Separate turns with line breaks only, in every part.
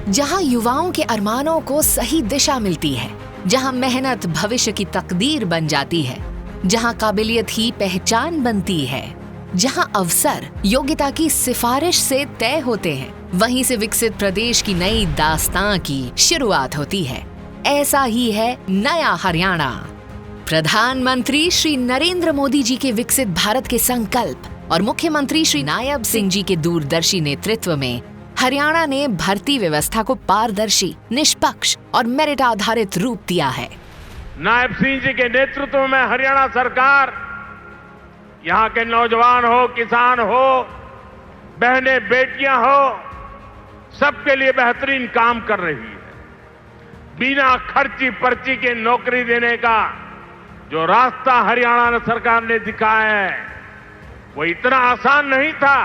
जहां युवाओं के अरमानों को सही दिशा मिलती है, जहां मेहनत भविष्य की तकदीर बन जाती है, जहां काबिलियत ही पहचान बनती है, जहां अवसर योग्यता की सिफारिश से तय होते हैं, वहीं से विकसित प्रदेश की नई दास्तां की शुरुआत होती है। ऐसा ही है नया हरियाणा। प्रधानमंत्री श्री नरेंद्र मोदी जी के विकसित भारत के संकल्प और मुख्यमंत्री श्री नायब सिंह जी के दूरदर्शी नेतृत्व में हरियाणा ने भर्ती व्यवस्था को पारदर्शी, निष्पक्ष और मेरिट आधारित रूप दिया है।
नायब सिंह जी के नेतृत्व में हरियाणा सरकार यहाँ के नौजवान हो, किसान हो, बहनें बेटियां हो, सबके लिए बेहतरीन काम कर रही है। बिना खर्ची पर्ची के नौकरी देने का जो रास्ता हरियाणा सरकार ने दिखाया है वो इतना आसान नहीं था।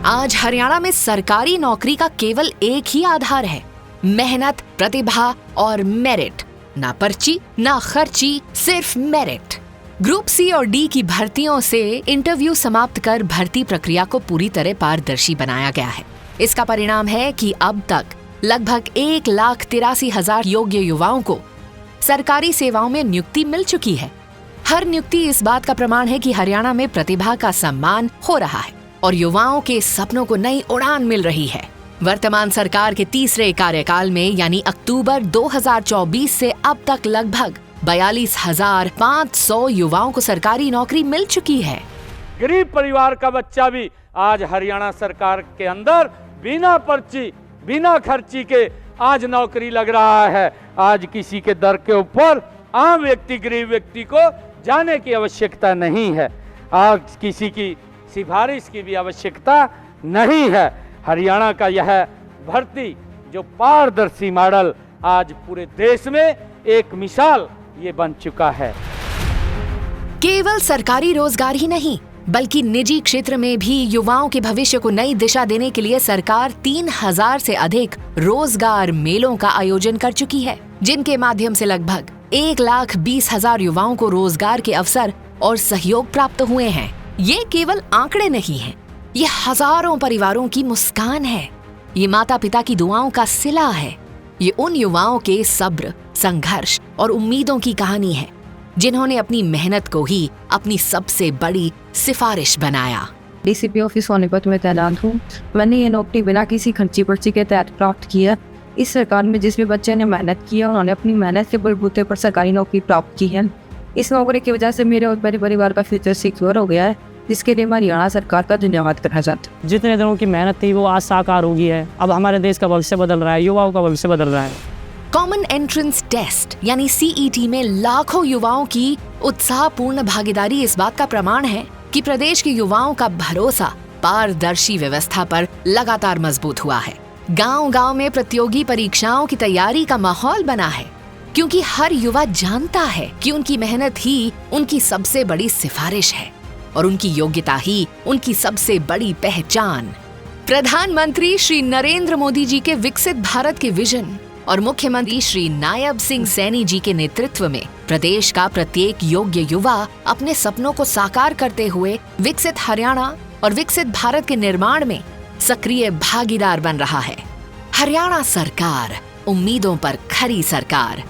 आज हरियाणा में सरकारी नौकरी का केवल एक ही आधार है, मेहनत, प्रतिभा और मेरिट। ना पर्ची, ना खर्ची, सिर्फ मेरिट। ग्रुप सी और डी की भर्तियों से इंटरव्यू समाप्त कर भर्ती प्रक्रिया को पूरी तरह पारदर्शी बनाया गया है। इसका परिणाम है कि अब तक लगभग 1,83,000 योग्य युवाओं को सरकारी सेवाओं में नियुक्ति मिल चुकी है। हर नियुक्ति इस बात का प्रमाण है कि हरियाणा में प्रतिभा का सम्मान हो रहा है और युवाओं के सपनों को नई उड़ान मिल रही है। वर्तमान सरकार के तीसरे कार्यकाल में यानी अक्टूबर 2024 से अब तक लगभग 42,500 युवाओं को सरकारी नौकरी मिल चुकी है।
गरीब परिवार का बच्चा भी आज हरियाणा सरकार के अंदर बिना पर्ची, बिना खर्ची के आज नौकरी लग रहा है। आज किसी के दर के ऊपर आम व्यक्ति, गरीब व्यक्ति को जाने की आवश्यकता नहीं है। आज किसी की सिफारिश की भी आवश्यकता नहीं है। हरियाणा का यह भर्ती जो पारदर्शी मॉडल आज पूरे देश में एक मिसाल ये बन चुका है।
केवल सरकारी रोजगार ही नहीं बल्कि निजी क्षेत्र में भी युवाओं के भविष्य को नई दिशा देने के लिए सरकार 3,000 से अधिक रोजगार मेलों का आयोजन कर चुकी है, जिनके माध्यम से लगभग 1,20,000 युवाओं को रोजगार के अवसर और सहयोग प्राप्त हुए हैं। ये केवल आंकड़े नहीं हैं, ये हजारों परिवारों की मुस्कान है, ये माता पिता की दुआओं का सिला है, ये उन युवाओं के सब्र, संघर्ष और उम्मीदों की कहानी है जिन्होंने अपनी मेहनत को ही अपनी सबसे बड़ी सिफारिश बनाया।
डीसीपी ऑफिस सोनीपत में तैनात हूँ। मैंने ये नौकरी बिना किसी खर्ची पर्ची के तहत प्राप्त किया। इस सरकार में जिस भी बच्चे ने मेहनत किया उन्होंने अपनी मेहनत के बलबूते पर सरकारी नौकरी प्राप्त की है। इस नौकरी की वजह से मेरे और मेरे परिवार का फ्यूचर सिक्योर हो गया है, जिसके लिए मैं हरियाणा सरकार का धन्यवाद करना चाहता हूँ।
जितने दिनों की मेहनत थी वो आज साकार हो गई है। अब हमारे देश का भविष्य बदल रहा है, युवाओं का भविष्य बदल रहा है।
कॉमन एंट्रेंस टेस्ट यानी सीईटी में लाखों युवाओं की उत्साहपूर्ण भागीदारी इस बात का प्रमाण है कि प्रदेश के युवाओं का भरोसा पारदर्शी व्यवस्था पर लगातार मजबूत हुआ है। गांव-गांव में प्रतियोगी परीक्षाओं की तैयारी का माहौल बना है, क्योंकि हर युवा जानता है कि उनकी मेहनत ही उनकी सबसे बड़ी सिफारिश है और उनकी योग्यता ही उनकी सबसे बड़ी पहचान। प्रधानमंत्री श्री नरेंद्र मोदी जी के विकसित भारत के विजन और मुख्यमंत्री श्री नायब सिंह सैनी जी के नेतृत्व में प्रदेश का प्रत्येक योग्य युवा अपने सपनों को साकार करते हुए विकसित हरियाणा और विकसित भारत के निर्माण में सक्रिय भागीदार बन रहा है। हरियाणा सरकार, उम्मीदों पर खरी सरकार।